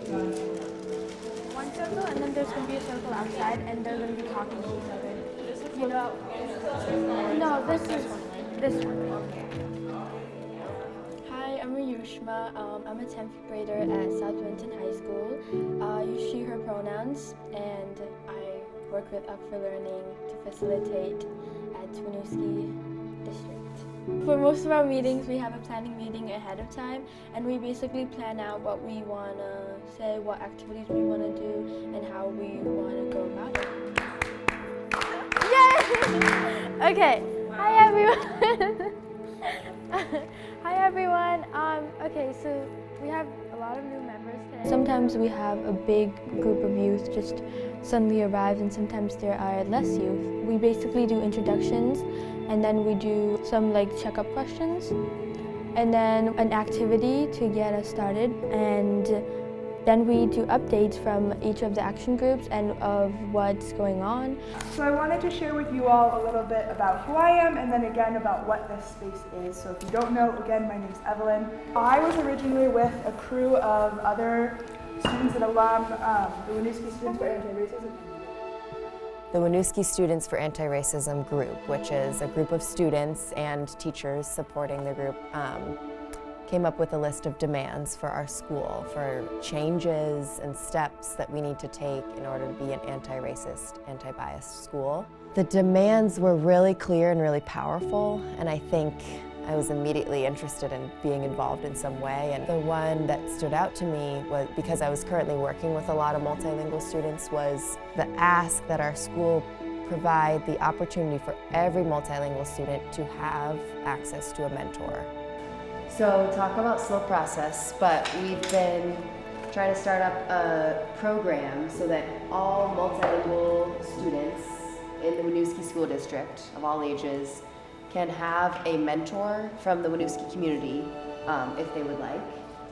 One circle, and then there's going to be a circle outside, and they're going to be talking to each other. You know? No, this is this one. Hi, I'm Yushma. I'm a 10th grader at South Winton High School. I use she, her pronouns, and I work with Up for Learning to facilitate at Winooski District. For most of our meetings, we have a planning meeting ahead of time, and we basically plan out what we want to say, what activities we want to do, and how we want to go about it. Yay! Okay. Hi, everyone. Hi, everyone. Okay, so we have a lot of new members today. Sometimes we have a big group of youth just suddenly arrive, and sometimes there are less youth. We basically do introductions, and then we do some checkup questions, and then an activity to get us started, and then we do updates from each of the action groups and of what's going on. So I wanted to share with you all a little bit about who I am, and then again about what this space is. So if you don't know, again, my name's Evelyn. I was originally with a crew of other students and alum, the Winooski Students for Antiracism. The Winooski Students for Antiracism group, which is a group of students and teachers supporting the group, came up with a list of demands for our school, for changes and steps that we need to take in order to be an anti-racist, anti-biased school. The demands were really clear and really powerful, and I think I was immediately interested in being involved in some way. And the one that stood out to me was, because I was currently working with a lot of multilingual students, was the ask that our school provide the opportunity for every multilingual student to have access to a mentor. So talk about slow process, but we've been trying to start up a program so that all multilingual students in the Winooski School District of all ages can have a mentor from the Winooski community if they would like.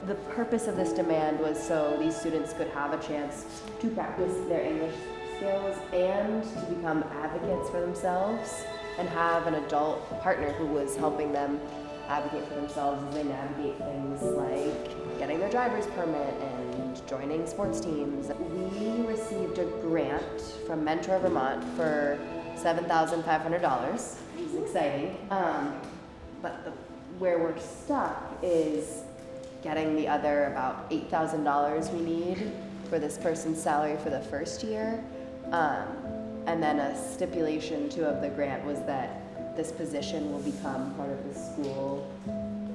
The purpose of this demand was so these students could have a chance to practice their English skills and to become advocates for themselves and have an adult partner who was helping them advocate for themselves as they navigate things like getting their driver's permit and joining sports teams. We received a grant from Mentor Vermont for $7,500, which is exciting. But where we're stuck is getting the other about $8,000 we need for this person's salary for the first year. And then a stipulation too of the grant was that this position will become part of the school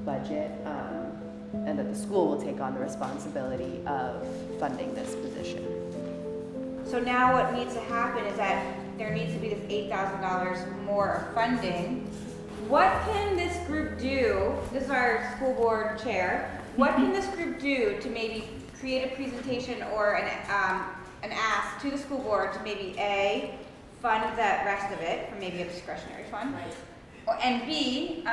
budget, and that the school will take on the responsibility of funding this position. So now what needs to happen is that there needs to be this $8,000 more of funding. What can this group do? This is our school board chair. What can this group do to maybe create a presentation or an ask to the school board to maybe A, fund that rest of it from maybe a discretionary fund, right. And B,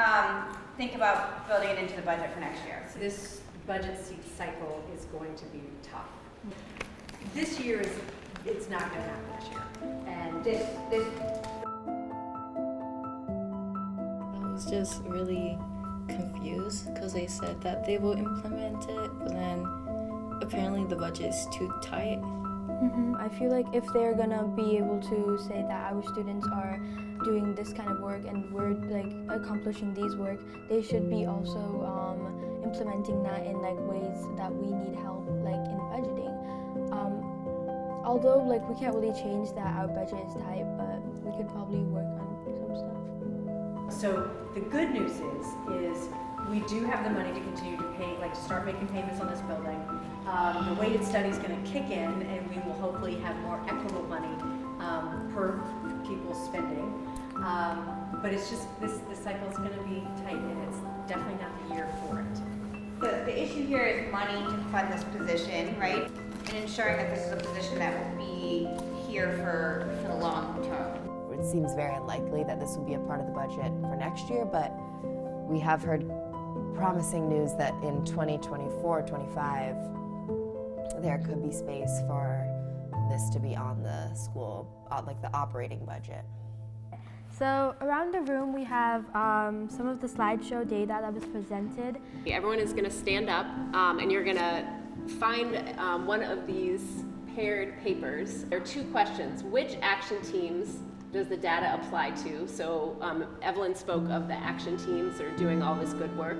think about building it into the budget for next year. So this budget cycle is going to be tough. This year it's not going to happen this year. And I was just really confused because they said that they will implement it, but then apparently the budget is too tight. I feel like if they're gonna be able to say that our students are doing this kind of work and we're accomplishing these work, they should be also implementing that in ways that we need help in budgeting. Although we can't really change that our budget is tight, but we could probably work on some stuff. so the good news is we do have the money to continue to pay, to start making payments on this building. The weighted study is going to kick in, and we will hopefully have more equitable money per pupil's spending. But it's just this cycle is going to be tight, and it's definitely not the year for it. The issue here is money to fund this position, right? And ensuring that this is a position that will be here for the long term. It seems very unlikely that this will be a part of the budget for next year, but we have heard promising news that in 2024-25 there could be space for this to be on the school, the operating budget. So around the room we have some of the slideshow data that was presented. Everyone is going to stand up and you're going to find one of these paired papers. There are 2 questions. Which action teams does the data apply to? So Evelyn spoke of the action teams that are doing all this good work.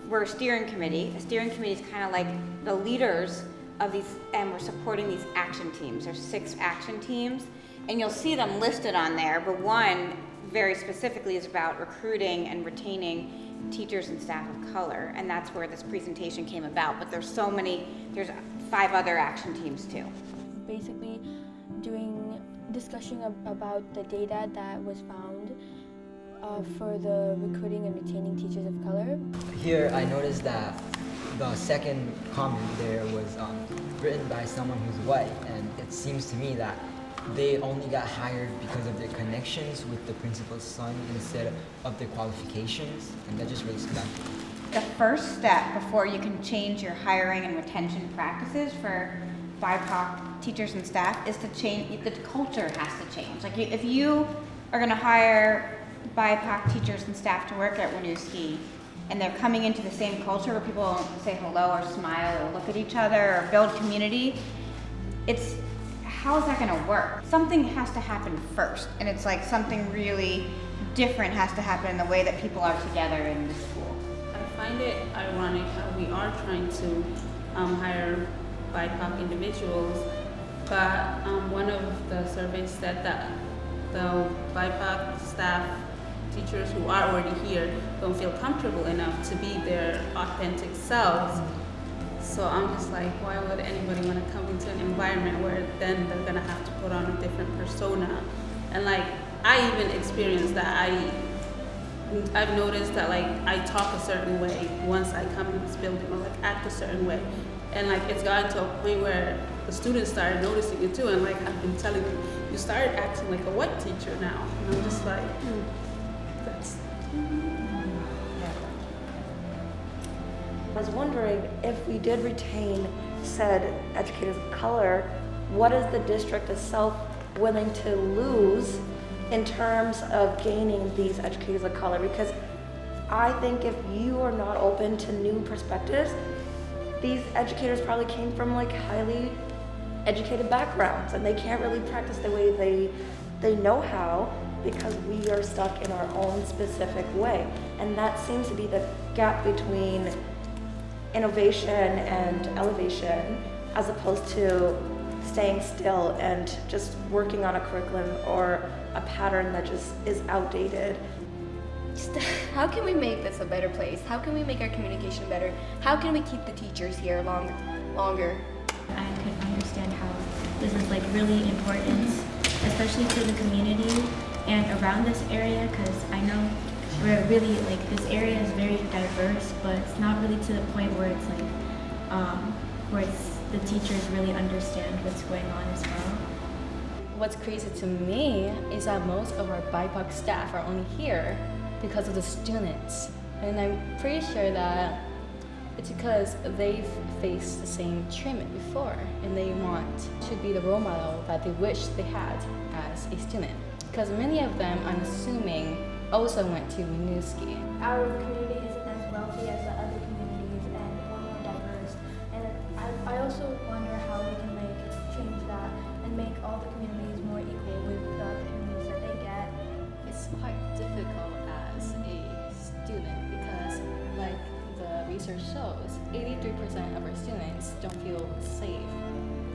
We're a steering committee. A steering committee is kind of like the leaders of these, and we're supporting these action teams. There's 6 action teams, and you'll see them listed on there, but one very specifically is about recruiting and retaining teachers and staff of color, and that's where this presentation came about. But there's 5 other action teams too. Basically discussion about the data that was found for the recruiting and retaining teachers of color. Here I noticed that the second comment there was written by someone who's white, and it seems to me that they only got hired because of their connections with the principal's son instead of their qualifications, and that just really stuck. The first step before you can change your hiring and retention practices for BIPOC teachers and staff is to change, the culture has to change. Like if you are gonna hire BIPOC teachers and staff to work at Winooski, and they're coming into the same culture where people say hello or smile or look at each other or build community, how is that gonna work? Something has to happen first, and it's like something really different has to happen in the way that people are together in the school. I find it ironic how we are trying to hire BIPOC individuals, but one of the surveys said that the BIPOC staff teachers who are already here don't feel comfortable enough to be their authentic selves. So I'm just like, why would anybody want to come into an environment where then they're gonna have to put on a different persona? And like, I even experienced that. I've noticed that like I talk a certain way once I come in this building, or like act a certain way, and like it's gotten to a point where the students started noticing it too. And like I've been telling them, you started acting like a white teacher now, and I'm just like, that's. I was wondering if we did retain said educators of color, what is the district itself willing to lose in terms of gaining these educators of color? Because I think if you are not open to new perspectives, these educators probably came from like highly educated backgrounds, and they can't really practice the way they know how because we are stuck in our own specific way. And that seems to be the gap between innovation and elevation, as opposed to staying still and just working on a curriculum or a pattern that just is outdated. How can we make this a better place? How can we make our communication better? How can we keep the teachers here longer? I could understand how this is like really important, especially to the community and around this area, because I know we're really like, this area is very diverse, but it's not really to the point where it's like where the teachers really understand what's going on as well. What's crazy to me is that most of our BIPOC staff are only here because of the students, and I'm pretty sure that it's because they've faced the same treatment before, and they want to be the role model that they wish they had as a student. Because many of them, I'm assuming, also went to Winooski. Our community isn't as wealthy as the other communities, and we're more diverse. And I also wonder how we can change that and make all the communities more equal with the opportunities that they get. It's quite difficult as a student because, like the research shows, 83% of our students don't feel safe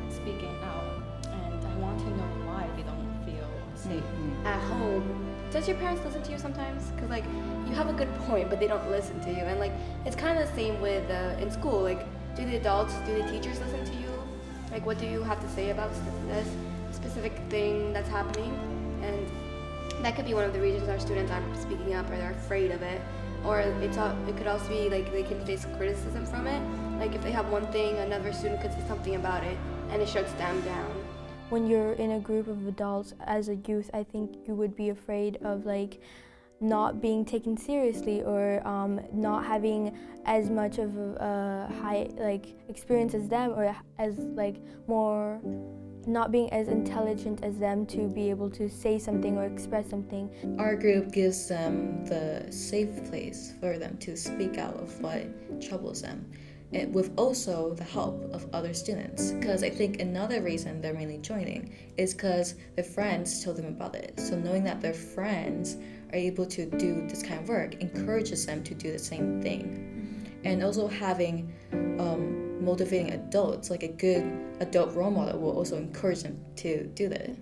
speaking out, and I want to know why they don't feel safe. At home, does your parents listen to you sometimes? Because like, you have a good point, but they don't listen to you. And like, it's kind of the same with in school. Like, do the teachers listen to you? Like, what do you have to say about this specific thing that's happening? And that could be one of the reasons our students aren't speaking up, or they're afraid of it. Or it could also be like they can face criticism from it. Like if they have one thing, another student could say something about it, and it shuts them down. When you're in a group of adults as a youth, I think you would be afraid of like not being taken seriously, or not having as much of a high experience as them, or as more not being as intelligent as them to be able to say something or express something. Our group gives them the safe place for them to speak out of what troubles them. with also the help of other students. Because I think another reason they're mainly joining is because their friends told them about it. So knowing that their friends are able to do this kind of work encourages them to do the same thing. And also having motivating adults, like a good adult role model, will also encourage them to do that.